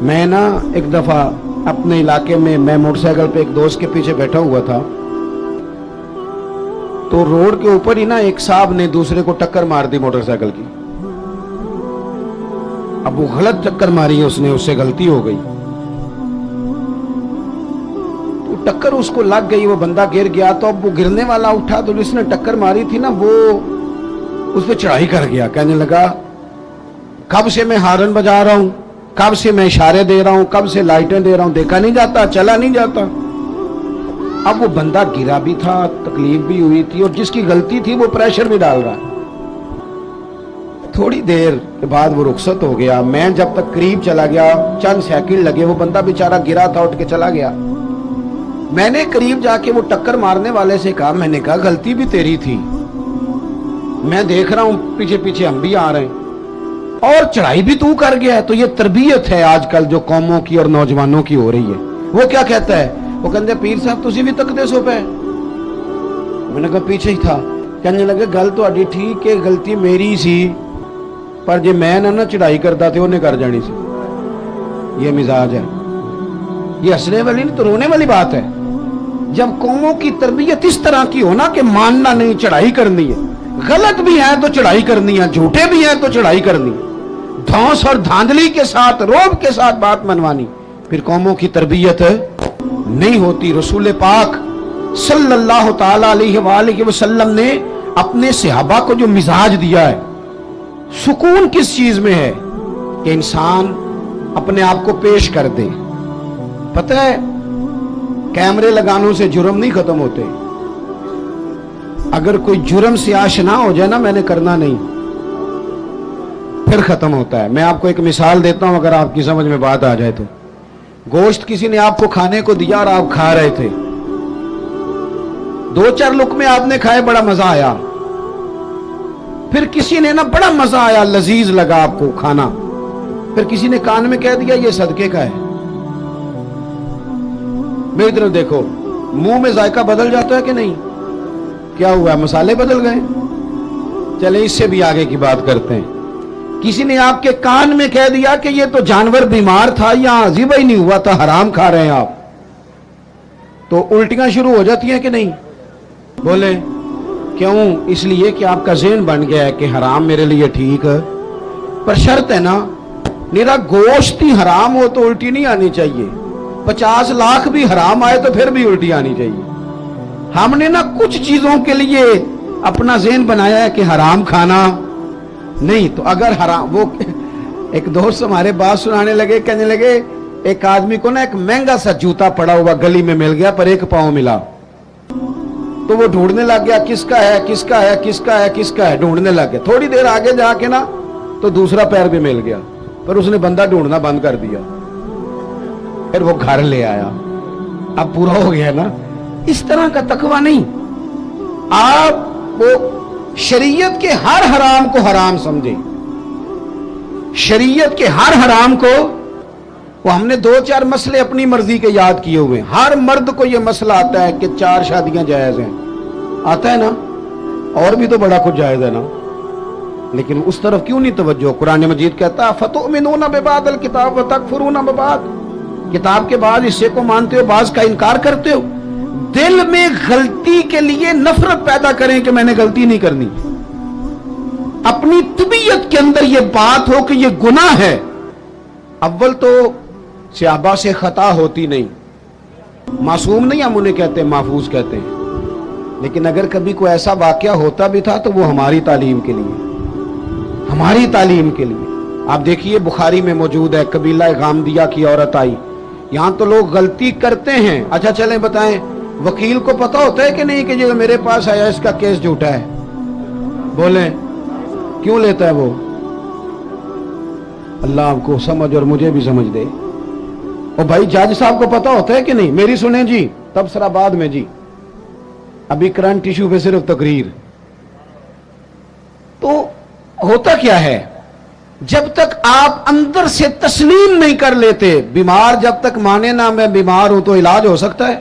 میں نا ایک دفعہ اپنے علاقے میں موٹر سائیکل پہ ایک دوست کے پیچھے بیٹھا ہوا تھا، تو روڈ کے اوپر ہی نا ایک صاحب نے دوسرے کو ٹکر مار دی موٹر سائیکل کی۔ اب وہ غلط ٹکر ماری ہے، اس سے غلطی ہو گئی، تو ٹکر اس کو لگ گئی، وہ بندہ گر گیا۔ تو اب وہ گرنے والا اٹھا تو جس نے ٹکر ماری تھی نا، وہ اس پہ چڑھائی کر گیا، کہنے لگا کب سے میں ہارن بجا رہا ہوں، کب سے میں اشارے دے رہا ہوں، کب سے لائٹیں دے رہا ہوں، دیکھا نہیں جاتا، چلا نہیں جاتا۔ اب وہ بندہ گرا بھی تھا، تکلیف بھی ہوئی تھی، اور جس کی غلطی تھی وہ پریشر بھی ڈال رہا ہے۔ تھوڑی دیر کے بعد وہ رخصت ہو گیا۔ میں جب تک قریب چلا گیا، چند سیکنڈ لگے، وہ بندہ بیچارہ گرا تھا، اٹھ کے چلا گیا۔ میں نے قریب جا کے وہ ٹکر مارنے والے سے کہا، میں نے کہا غلطی بھی تیری تھی، میں دیکھ رہا ہوں پیچھے پیچھے ہم بھی آ رہے ہیں، اور چڑھائی بھی تو کر گیا ہے۔ تو یہ تربیت ہے آج کل جو قوموں کی اور نوجوانوں کی ہو رہی ہے۔ وہ کیا کہتا ہے؟ وہ کہتے ہیں پیر صاحب تسی بھی تکدے سو پہ؟ میں نے کہا پیچھے ہی تھا۔ کہنے لگے گل تو اڈی ٹھیک ہے، غلطی میری سی، پر جے میں نہ چڑھائی کرتا تھے انہیں کر جانی سی۔ یہ مزاج ہے، یہ ہنسنے والی نہیں تو رونے والی بات ہے۔ جب قوموں کی تربیت اس طرح کی ہو نا کہ ماننا نہیں، چڑھائی کرنی ہے، غلط بھی ہے تو چڑھائی کرنی ہے، جھوٹے بھی ہیں تو چڑھائی کرنی ہے، دھونس اور دھاندلی کے ساتھ، روب کے ساتھ بات منوانی، پھر قوموں کی تربیت نہیں ہوتی۔ رسول پاک صلی اللہ تعالی علیہ وآلہ وسلم نے اپنے صحابہ کو جو مزاج دیا ہے، سکون کس چیز میں ہے کہ انسان اپنے آپ کو پیش کر دے۔ پتہ ہے کیمرے لگانوں سے جرم نہیں ختم ہوتے، اگر کوئی جرم سے آشنا ہو جائے نا، میں نے کرنا نہیں، پھر ختم ہوتا ہے۔ میں آپ کو ایک مثال دیتا ہوں، اگر آپ کی سمجھ میں بات آ جائے تو۔ گوشت کسی نے آپ کو کھانے کو دیا اور آپ کھا رہے تھے، دو چار لقمے آپ نے کھائے، بڑا مزہ آیا، پھر کسی نے نا بڑا مزہ آیا، لذیذ لگا آپ کو کھانا، پھر کسی نے کان میں کہہ دیا یہ صدقے کا ہے۔ میری طرف دیکھو، منہ میں ذائقہ بدل جاتا ہے کہ نہیں؟ کیا ہوا؟ مسالے بدل گئے؟ چلیں اس سے بھی آگے کی بات کرتے ہیں۔ کسی نے آپ کے کان میں کہہ دیا کہ یہ تو جانور بیمار تھا، یہاں ذبح ہی نہیں ہوا تھا، حرام کھا رہے ہیں آپ، تو الٹیاں شروع ہو جاتی ہیں کہ نہیں؟ بولیں کیوں؟ اس لیے کہ آپ کا ذہن بن گیا ہے کہ حرام میرے لیے ٹھیک ہے، پر شرط ہے نا، میرا گوشت ہی حرام ہو تو الٹی نہیں آنی چاہیے، 50 لاکھ بھی حرام آئے تو پھر بھی الٹی آنی چاہیے۔ ہم نے نا کچھ چیزوں کے لیے اپنا ذہن بنایا ہے کہ حرام کھانا نہیں، تو اگر حرام، وہ ایک دوست ہمارے بات سنانے لگے، کہنے لگے ایک آدمی کو نا ایک مہنگا سا جوتا پڑا ہوا گلی میں مل گیا، پر 1 پاؤں ملا، تو وہ ڈھونڈنے لگ گیا کس کا ہے، کس کا ہے، کس کا ہے، کس کا ہے، ڈھونڈنے لگ گیا۔ تھوڑی دیر آگے جا کے نا تو دوسرا پیر بھی مل گیا، پر اس نے بندہ ڈھونڈنا بند کر دیا، پھر وہ گھر لے آیا، اب پورا ہو گیا نا۔ اس طرح کا تقویٰ نہیں، آپ وہ شریعت کے ہر حرام کو حرام سمجھیں، شریعت کے ہر حرام کو۔ وہ ہم نے 2-4 مسئلے اپنی مرضی کے یاد کیے ہوئے ہیں۔ ہر مرد کو یہ مسئلہ آتا ہے کہ 4 شادیاں جائز ہیں، آتا ہے نا، اور بھی تو بڑا کچھ جائز ہے نا، لیکن اس طرف کیوں نہیں توجہ؟ قرآن مجید کہتا ہے فَتُؤْمِنُونَ بِبَعْضِ الْكِتَابِ وَتَكْفُرُونَ بِبَعْضٍ، کتاب کے بعد حصے کو مانتے ہو، بعض کا انکار کرتے ہو۔ دل میں غلطی کے لیے نفرت پیدا کریں کہ میں نے غلطی نہیں کرنی، اپنی طبیعت کے اندر یہ بات ہو کہ یہ گناہ ہے۔ اول تو صحابہ سے خطا ہوتی نہیں، معصوم نہیں ہم انہیں کہتے، محفوظ کہتے ہیں، لیکن اگر کبھی کوئی ایسا واقعہ ہوتا بھی تھا تو وہ ہماری تعلیم کے لیے، ہماری تعلیم کے لیے۔ آپ دیکھیے بخاری میں موجود ہے، قبیلہ غامدیہ کی عورت آئی، یہاں تو لوگ غلطی کرتے ہیں۔ اچھا چلیں بتائیں، وکیل کو پتا ہوتا ہے کہ نہیں کہ جو میرے پاس آیا اس کا کیس جھوٹا ہے؟ بولیں کیوں لیتا ہے وہ؟ اللہ آپ کو سمجھ اور مجھے بھی سمجھ دے۔ اور بھائی جج صاحب کو پتا ہوتا ہے کہ نہیں؟ میری سنیں جی، تبصرہ بعد میں جی، ابھی کرنٹ ایشو پہ صرف تقریر۔ تو ہوتا کیا ہے، جب تک آپ اندر سے تسلیم نہیں کر لیتے، بیمار جب تک مانے نا میں بیمار ہوں تو علاج ہو سکتا ہے؟